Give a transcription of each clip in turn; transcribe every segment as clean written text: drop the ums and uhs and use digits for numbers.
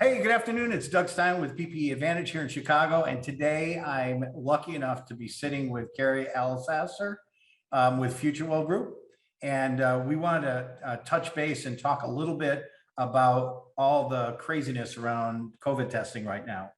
Hey, good afternoon. It's Doug Stein with PPE Advantage here in Chicago. And today I'm lucky enough to be sitting with Karie Elsasser with FutureWell Group. And we wanted to touch base and talk a little bit about all the craziness around COVID testing right now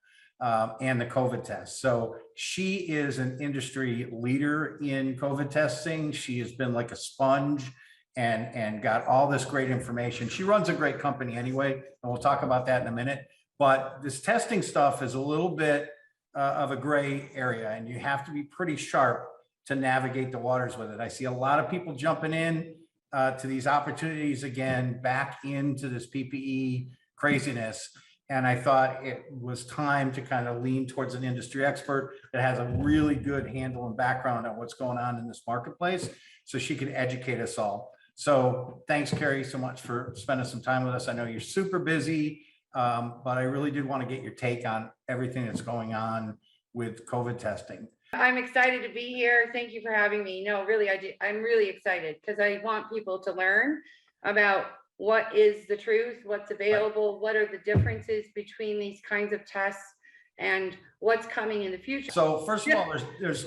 and the COVID test. So she is an industry leader in COVID testing. She has been like a sponge and got all this great information. She runs a great company anyway, and we'll talk about that in a minute. But this testing stuff is a little bit of a gray area, and you have to be pretty sharp to navigate the waters with it. I see a lot of people jumping in to these opportunities again, back into this PPE craziness. And I thought it was time to kind of lean towards an industry expert that has a really good handle and background on what's going on in this marketplace, so she can educate us all. So thanks, Karie, so much for spending some time with us. I know you're super busy, but I really did want to get your take on everything that's going on with COVID testing. I'm excited to be here. Thank you for having me. No, really, I'm really excited because I want people to learn about what is the truth, what's available, what are the differences between these kinds of tests, and what's coming in the future. So first of all, there's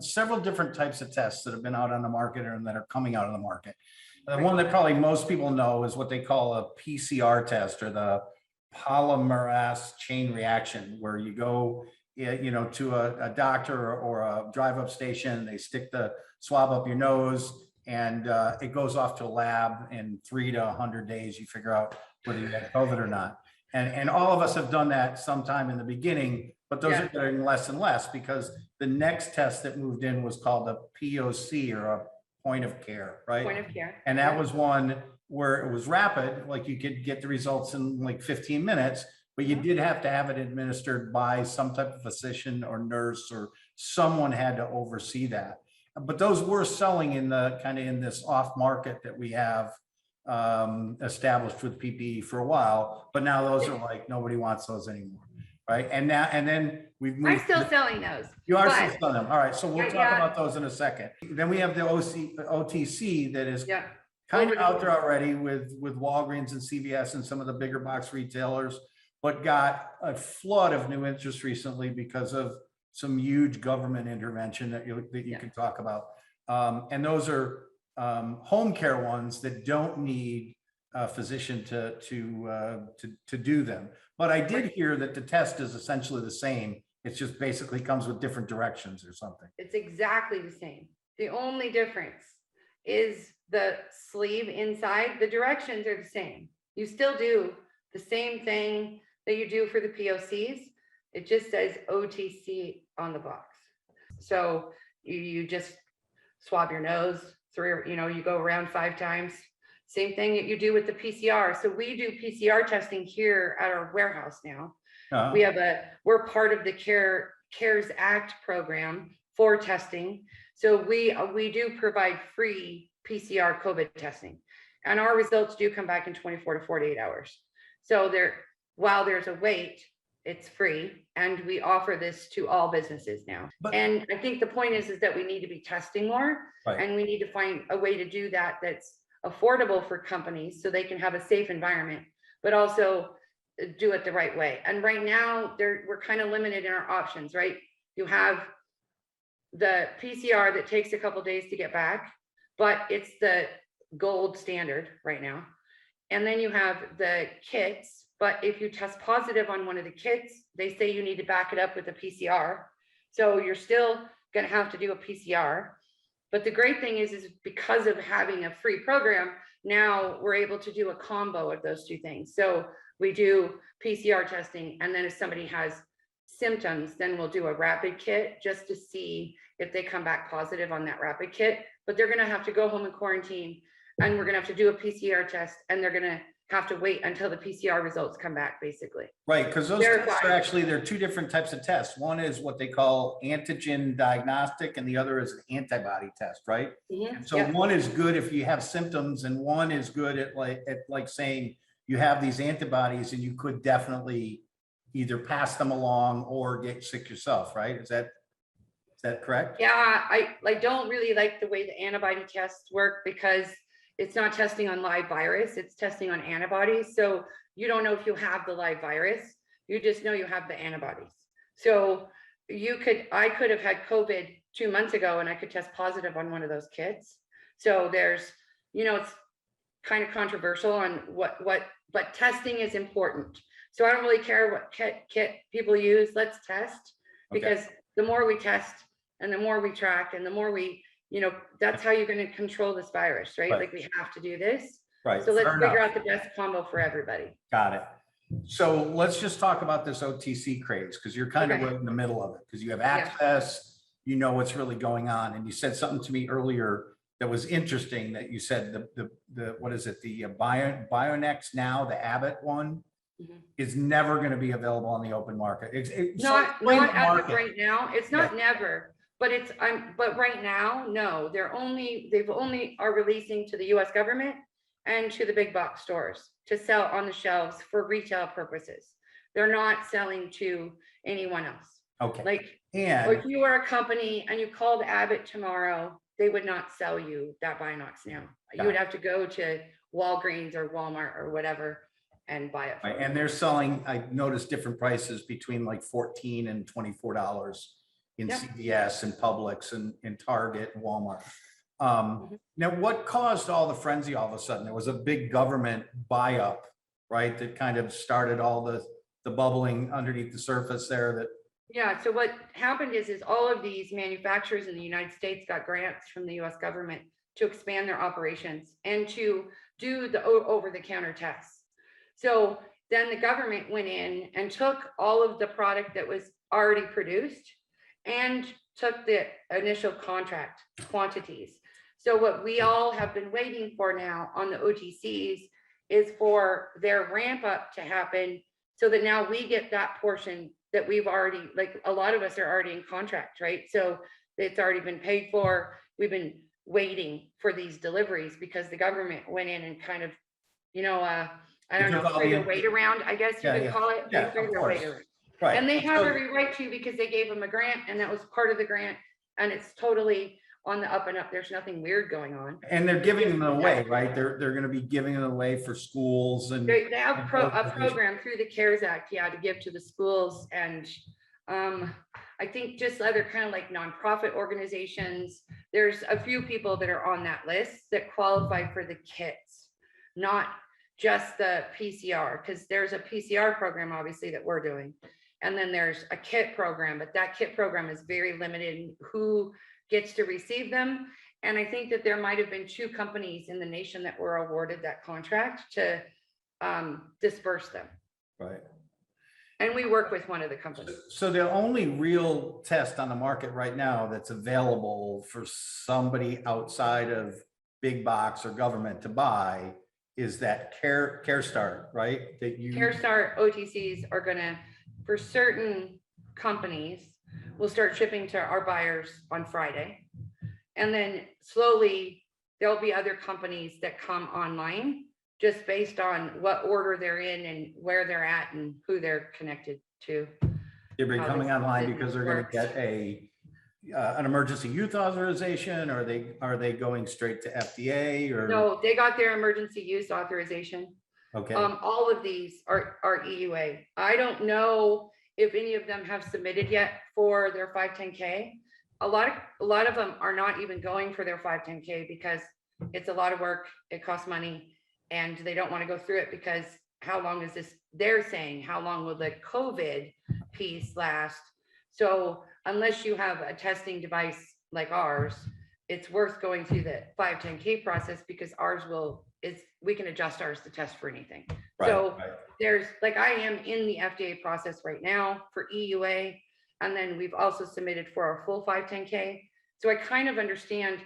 several different types of tests that have been out on the market and that are coming out on the market. The one that probably most people know is what they call a Pcr test, or the polymerase chain reaction, where you go, to a doctor or a drive-up station, they stick the swab up your nose, and it goes off to a lab. In 3 to 100 days, you figure out whether you had COVID or not. And all of us have done that sometime in the beginning, but those are getting less and less, because the next test that moved in was called a POC, or a point of care, right? Point of care. And that was one where it was rapid, like you could get the results in like 15 minutes, but you did have to have it administered by some type of physician or nurse, or someone had to oversee that. But those were selling in the kind of in this off market that we have established with PPE for a while, but now those are like, nobody wants those anymore, right? And then we've moved. I'm still selling those. You are still selling them. All right, so we'll talk about those in a second. Then we have the OTC that is kind of out there already with Walgreens and CVS and some of the bigger box retailers, but got a flood of new interest recently because of some huge government intervention that you can talk about. And those are home care ones that don't need a physician to do them. But I did hear that the test is essentially the same. It's just basically comes with different directions or something. It's exactly the same. The only difference is the sleeve inside. The directions are the same. You still do the same thing that you do for the POCs. It just says OTC on the box. So you just swab your nose you go around 5 times. Same thing that you do with the PCR. So we do PCR testing here at our warehouse now. We're part of the CARES Act program for testing. So we do provide free PCR COVID testing, and our results do come back in 24 to 48 hours. So while there's a wait, it's free, and we offer this to all businesses now. And I think the point is that we need to be testing more, and we need to find a way to do that that's affordable for companies so they can have a safe environment, but also do it the right way. And right now we're kind of limited in our options, right? You have the PCR that takes a couple days to get back, but it's the gold standard right now. And then you have the kits, but if you test positive on one of the kits, they say you need to back it up with a PCR. So you're still going to have to do a PCR. But the great thing is because of having a free program, now we're able to do a combo of those two things. So we do PCR testing, and then if somebody has symptoms, then we'll do a rapid kit just to see if they come back positive on that rapid kit. But they're going to have to go home and quarantine, and we're going to have to do a PCR test, and they're going to have to wait until the PCR results come back, basically. Right, because those tests are actually, there are 2 different types of tests. One is what they call antigen diagnostic, and the other is an antibody test, right? So one is good if you have symptoms, and one is good at like saying you have these antibodies and you could definitely either pass them along or get sick yourself, right? Is that correct? Yeah, I don't really like the way the antibody tests work, because it's not testing on live virus, it's testing on antibodies. So you don't know if you have the live virus, you just know you have the antibodies. So I could have had COVID 2 months ago and I could test positive on one of those kits. So there's, it's kind of controversial on but testing is important. So I don't really care what kit people use, let's test, because the more we test and the more we track and the more we, that's how you're going to control this virus, right? Like we have to do this. Right. So let's figure out the best combo for everybody. Got it. So let's just talk about this OTC craze, because you're kind of right in the middle of it, because you have access, you know what's really going on. And you said something to me earlier that was interesting, that you said the what is it? The Bionex now, the Abbott one is never going to be available on the open market. It's not as of right now. It's not never, but but right now, no, they've only are releasing to the US government and to the big box stores to sell on the shelves for retail purposes. They're not selling to anyone else. Okay. Like, or if you are a company and you called Abbott tomorrow, they would not sell you that Bionex now. You would have to go to Walgreens or Walmart or whatever and buy it. Right. And they're selling, I noticed different prices between like $14 and $24 in CVS and Publix and Target and Walmart. Now, what caused all the frenzy all of a sudden? There was a big government buy up, right? That kind of started all the bubbling underneath the surface there. That so what happened is all of these manufacturers in the United States got grants from the US government to expand their operations and to do the over-the-counter tests. So then the government went in and took all of the product that was already produced and took the initial contract quantities. So what we all have been waiting for now on the OTCs is for their ramp up to happen, so that now we get that portion that we've already, like a lot of us are already in contract, right? So it's already been paid for. We've been waiting for these deliveries because the government went in and kind of, I don't know, threw their weight around, I guess you would call it. They threw their weight around. Right. And they have every right to, because they gave them a grant and that was part of the grant, and it's totally on the up and up. There's nothing weird going on. And they're giving them away, right? They're going to be giving it away for schools, and they have a program through the CARES Act, to give to the schools, and I think just other kind of like nonprofit organizations. There's a few people that are on that list that qualify for the kits, not just the PCR, because there's a PCR program obviously that we're doing, and then there's a kit program, but that kit program is very limited in who gets to receive them. And I think that there might have been 2 companies in the nation that were awarded that contract to disperse them. Right. And we work with one of the companies. So the only real test on the market right now that's available for somebody outside of big box or government to buy is that CareStart, right? CareStart OTCs are gonna, for certain companies, we'll start shipping to our buyers on Friday. And then slowly there'll be other companies that come online just based on what order they're in and where they're at and who they're connected to. They're coming online because they're going to get an emergency use authorization, or are they going straight to FDA? Or no, they got their emergency use authorization. Okay. All of these are EUA. I don't know if any of them have submitted yet for their 510K. A lot of them are not even going for their 510K because it's a lot of work, it costs money, and they don't want to go through it because how long is this? They're saying, how long will the COVID piece last? So unless you have a testing device like ours, it's worth going through the 510K process, because ours we can adjust ours to test for anything. There's like, I am in the FDA process right now for EUA, and then we've also submitted for our full 510K. So I kind of understand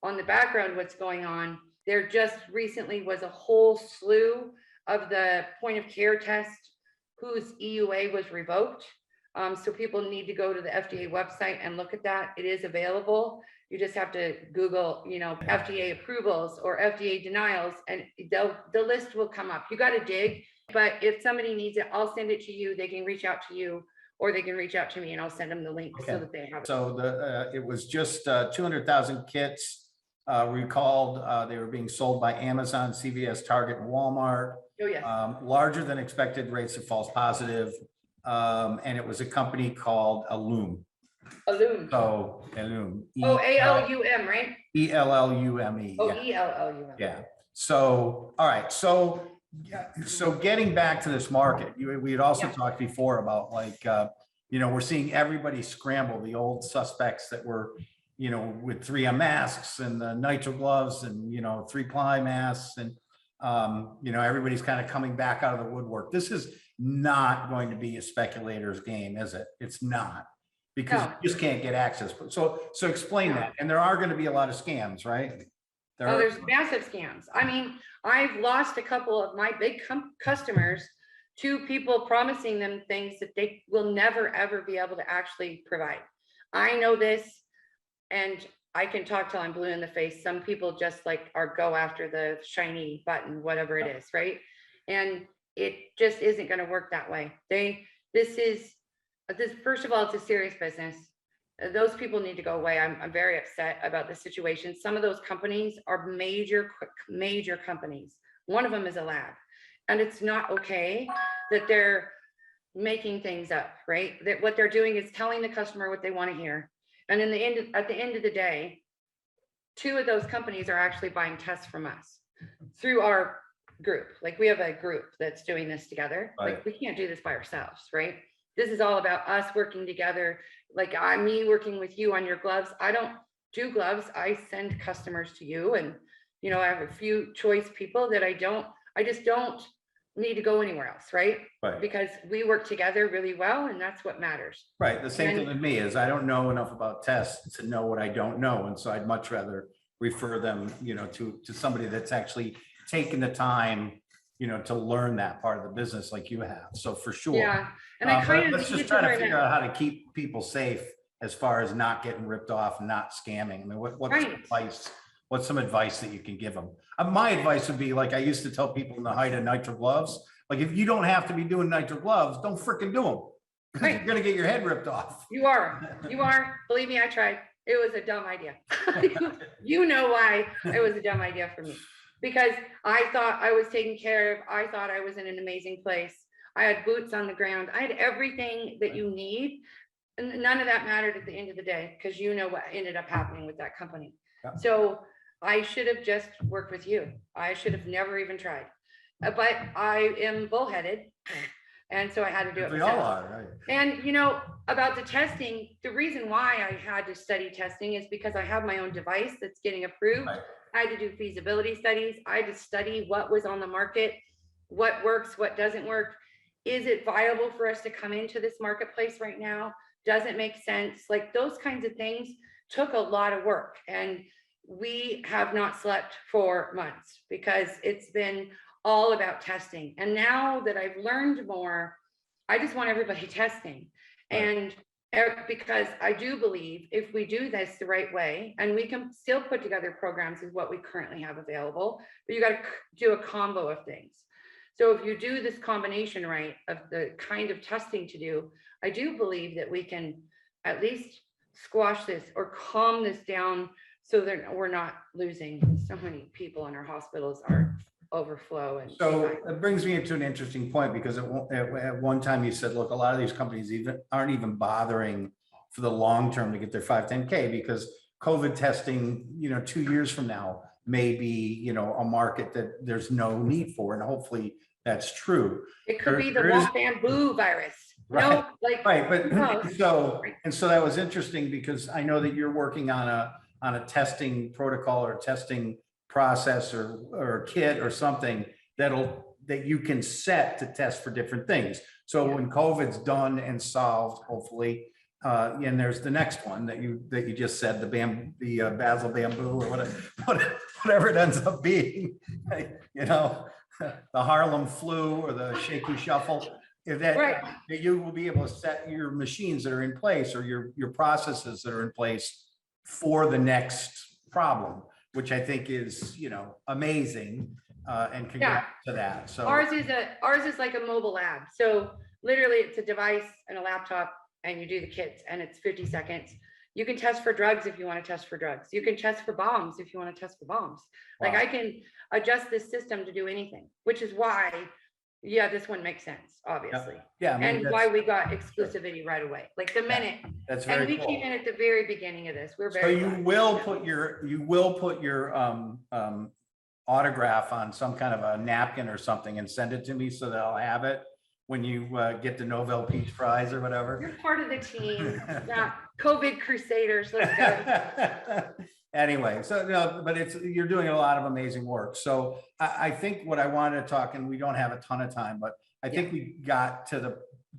on the background what's going on. There just recently was a whole slew of the point of care test whose EUA was revoked. So people need to go to the FDA website and look at that. It is available. You just have to Google, FDA approvals or FDA denials, and the list will come up. You got to dig, but if somebody needs it, I'll send it to you. They can reach out to you, or they can reach out to me and I'll send them the link so that they have it. So it was just 200,000 kits recalled. They were being sold by Amazon, CVS, Target, and Walmart. Oh, yes. Larger than expected rates of false positive. And it was a company called Illum. Illum. So Illum. Oh, A-L-U-M, right? E-L-L-U-M-E. Oh, Yeah. E-L-L-U-M. Yeah. So, all right. So getting back to this market, we had also talked before about like, we're seeing everybody scramble, the old suspects that were, with 3M masks and the nitrile gloves and, 3-ply masks and, everybody's kind of coming back out of the woodwork. This is not going to be a speculator's game, is it? It's not, because you just can't get access. So explain that. And there are going to be a lot of scams, right? There's massive scams. I mean, I've lost a couple of my big customers to people promising them things that they will never, ever be able to actually provide. I know this, and I can talk till I'm blue in the face. Some people just like go after the shiny button, whatever it is, right? And it just isn't going to work that way. This first of all, it's a serious business. Those people need to go away. I'm very upset about the situation. Some of those companies are major companies. One of them is a lab, and it's not okay that they're making things up, right? That what they're doing is telling the customer what they want to hear. And at the end of the day, 2 of those companies are actually buying tests from us through our group. Like we have a group that's doing this together. Right. Like we can't do this by ourselves, right? This is all about us working together. Like me working with you on your gloves. I don't do gloves. I send customers to you, and I have a few choice people that I just don't need to go anywhere else, right? Right. Because we work together really well, and that's what matters. Right. The same thing with me is I don't know enough about tests to know what I don't know. And so I'd much rather refer them, to somebody that's actually taken the time, to learn that part of the business like you have. So for sure. Yeah. And I kind of let's just try to figure out how to keep people safe as far as not getting ripped off and not scamming. I mean, what's some advice that you can give them? My advice would be like I used to tell people in the height of nitrile gloves, like if you don't have to be doing nitrile gloves, don't freaking do them. Because you're gonna get your head ripped off. You are. Believe me, I tried. It was a dumb idea. You know why it was a dumb idea for me. Because I thought I was taken care of. I thought I was in an amazing place. I had boots on the ground. I had everything that you need. And none of that mattered at the end of the day, because you know what ended up happening with that company. Yeah. So I should have just worked with you. I should have never even tried. But I am bullheaded. And so I had to do it. We all are, right? And about the testing, the reason why I had to study testing is because I have my own device that's getting approved. Right. I had to do feasibility studies. I had to study what was on the market, what works, what doesn't work. Is it viable for us to come into this marketplace right now? Does it make sense? Like those kinds of things took a lot of work. And we have not slept for months because it's been all about testing. And now that I've learned more, I just want everybody testing. And because I do believe if we do this the right way, and we can still put together programs is what we currently have available, but you got to do a combo of things. So if you do this combination right of the kind of testing to do, I do believe that we can at least squash this or calm this down so that we're not losing so many people in our hospitals are overflow. And so that brings me into an interesting point, because at one time you said, look, a lot of these companies aren't even bothering for the long term to get their 510K because COVID testing, 2 years from now may be, a market that there's no need for, and hopefully that's true. It could be the wolf bamboo virus. Right. No, like right, but so that was interesting because I know that you're working on a testing protocol or testing process or kit or something that you can set to test for different things. So when COVID's done and solved, hopefully, and there's the next one that you just said, the basil bamboo or whatever it ends up being, the Harlem flu or the shaky shuffle. That you will be able to set your machines that are in place or your processes that are in place for the next problem, which I think is, amazing, and congrats to that. So ours is like a mobile lab. So literally it's a device and a laptop and you do the kits and it's 50 seconds. You can test for drugs if you want to test for drugs. You can test for bombs if you want to test for bombs. Like Wow. I can adjust this system to do anything, which is why, yeah, this one makes sense, obviously. Yeah, I mean, And why we got exclusivity right away, like the minute. that's And very we came cool. in at the very beginning of this. We're So very you glad. will put your autograph on some kind of a napkin or something and send it to me so that I'll have it when you get the Nobel Peace Prize or whatever. You're part of the team, not COVID crusaders. Let's go. Anyway, so no, but you're doing a lot of amazing work. So I think what I wanted to talk, and we don't have a ton of time, but I think we got to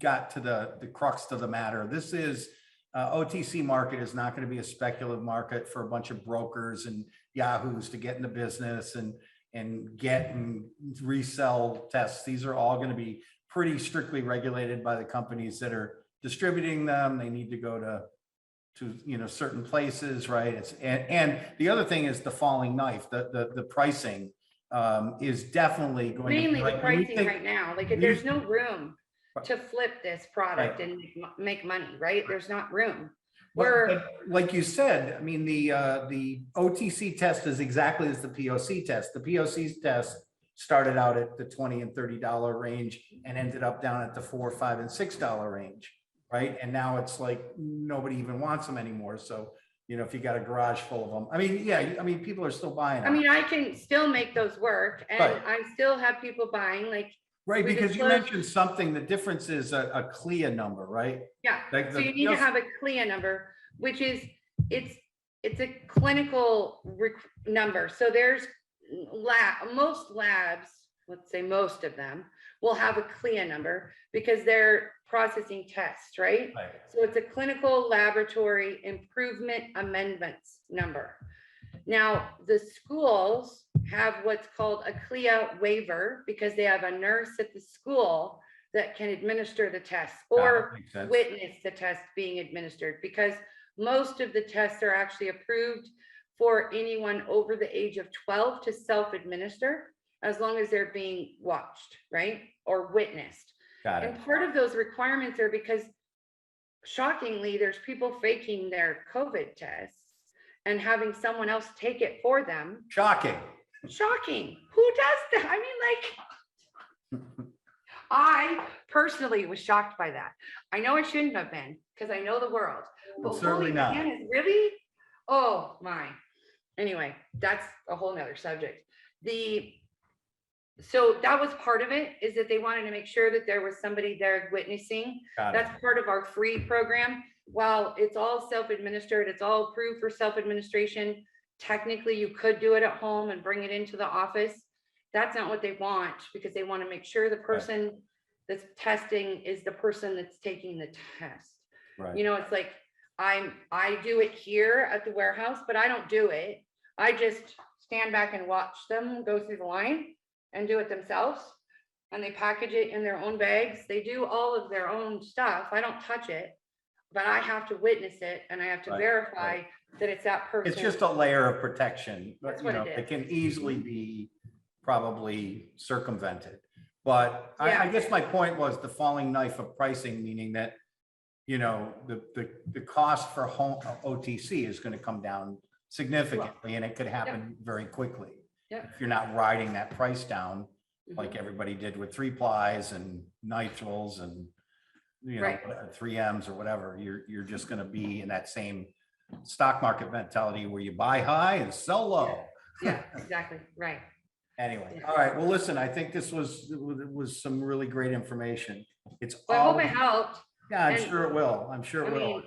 the crux of the matter. This is OTC market is not going to be a speculative market for a bunch of brokers and yahoos to get into business and get and resell tests. These are all going to be pretty strictly regulated by the companies that are distributing them. They need to go to certain places, right? And the other thing is the falling knife. The pricing is definitely going Mainly to be the pricing right now. Like there's no room to flip this product and make money, right? There's not room. But like you said, I mean, the OTC test is exactly as the POC test. The POC test started out at the $20 and $30 range and ended up down at the $4, $5, and $6 range, right? And now it's like nobody even wants them anymore. So, if you got a garage full of them, I mean, yeah, I mean, people are still buying them. I mean, I can still make those work, and I still have people buying, like. Right, because you mentioned something, the difference is a Clia number, right? Yeah, like so you need to have a Clia number, which is, it's a clinical number. So there's most labs, let's say most of them, will have a Clia number because they're processing tests, right? So it's a clinical laboratory improvement amendments number. Now, the schools have what's called a Clia Waiver because they have a nurse at the school that can administer the test or witness the test being administered, because most of the tests are actually approved for anyone over the age of 12 to self-administer, as long as they're being watched, right? Or witnessed. And part of those requirements are because, shockingly, there's people faking their COVID tests and having someone else take it for them. Shocking. Who does that? I mean, like, I personally was shocked by that. I know I shouldn't have been because I know the world. But certainly not. Really? Oh my. Anyway, that's a whole nother subject. So that was part of it, is that they wanted to make sure that there was somebody there witnessing. That's part of our free program. While it's all self-administered, it's all approved for self-administration. Technically, you could do it at home and bring it into the office. That's not what they want, because they want to make sure the person that's testing is the person that's taking the test. Right. It's like I do it here at the warehouse, but I don't do it. I just stand back and watch them go through the line and do it themselves. And they package it in their own bags. They do all of their own stuff. I don't touch it, but I have to witness it and I have to verify that it's that person. It's just a layer of protection, but it can easily be probably circumvented. But I guess my point was the falling knife of pricing, meaning that, the cost for home OTC is going to come down significantly, and it could happen very quickly. If you're not riding that price down, like everybody did with 3-plies and nitriles and 3Ms or whatever, you're just going to be in that same stock market mentality where you buy high and sell low. Yeah, exactly. Right. Anyway, all right. Well, listen, I think this was some really great information. I hope it helped. Yeah, I'm sure it will. I'm sure it will.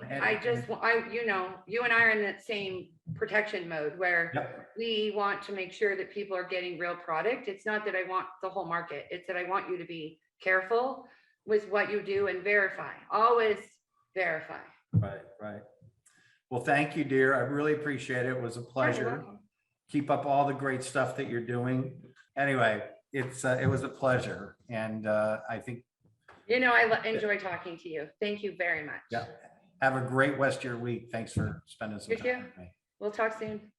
You and I are in that same protection mode where we want to make sure that people are getting real product. It's not that I want the whole market. It's that I want you to be careful with what you do and verify. Always verify. Right. Well, thank you, dear. I really appreciate it. It was a pleasure. Keep up all the great stuff that you're doing. Anyway, it was a pleasure. And I think, I enjoy talking to you. Thank you very much. Yeah. Have a great rest of your week. Thanks for spending some time with me. We'll talk soon.